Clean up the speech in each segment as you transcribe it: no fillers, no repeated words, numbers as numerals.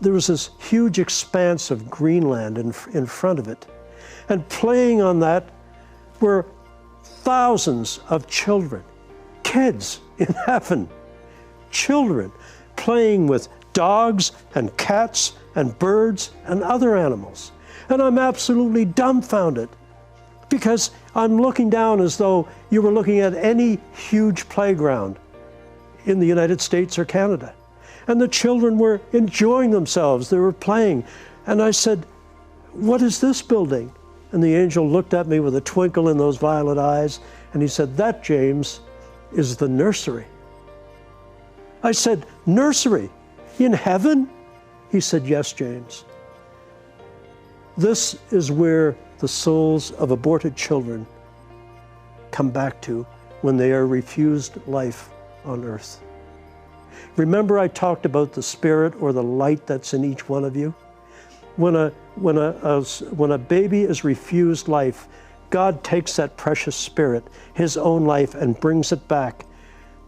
there was this huge expanse of Greenland in front of it. And playing on that were thousands of children, kids in heaven, children playing with dogs and cats and birds and other animals. And I'm absolutely dumbfounded because I'm looking down as though you were looking at any huge playground in the United States or Canada. And the children were enjoying themselves, they were playing. And I said, "What is this building?" And the angel looked at me with a twinkle in those violet eyes, and he said, "That, James, is the nursery." I said, "Nursery? In heaven?" He said, "Yes, James. This is where the souls of aborted children come back to when they are refused life on earth." Remember I talked about the spirit or the light that's in each one of you? When a baby is refused life, God takes that precious spirit, his own life, and brings it back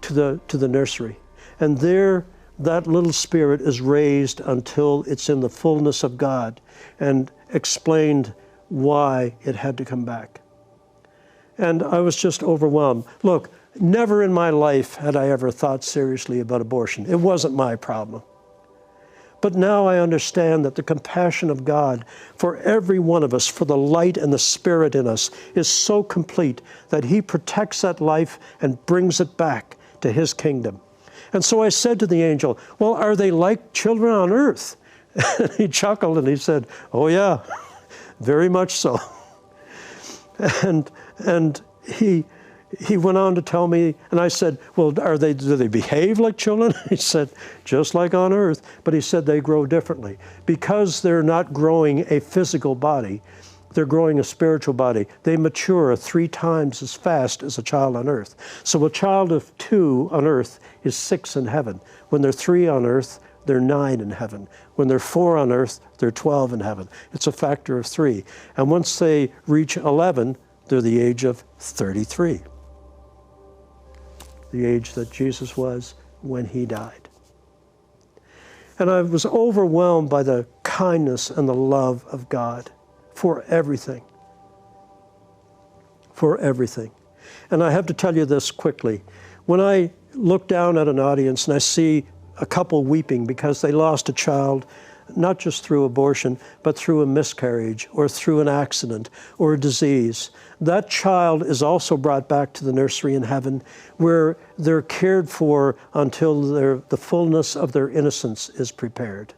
to the nursery. And there, that little spirit is raised until it's in the fullness of God and explained why it had to come back. And I was just overwhelmed. Look, never in my life had I ever thought seriously about abortion. It wasn't my problem. But now I understand that the compassion of God for every one of us, for the light and the spirit in us, is so complete that he protects that life and brings it back to his kingdom. And so I said to the angel, "Well, are they like children on earth?" And he chuckled and he said, "Oh yeah, very much so." And he went on to tell me, and I said, "Well, do they behave like children?" He said, "Just like on earth." But he said they grow differently. Because they're not growing a physical body, they're growing a spiritual body. They mature 3 times as fast as a child on earth. So a child of 2 on earth is 6 in heaven. When they're 3 on earth, they're 9 in heaven. When they're 4 on earth, they're 12 in heaven. It's a factor of 3. And once they reach 11, they're the age of 33. The age that Jesus was when he died. And I was overwhelmed by the kindness and the love of God for everything. For everything. And I have to tell you this quickly. When I look down at an audience and I see a couple weeping because they lost a child, not just through abortion, but through a miscarriage or through an accident or a disease, that child is also brought back to the nursery in heaven where they're cared for until the fullness of their innocence is prepared.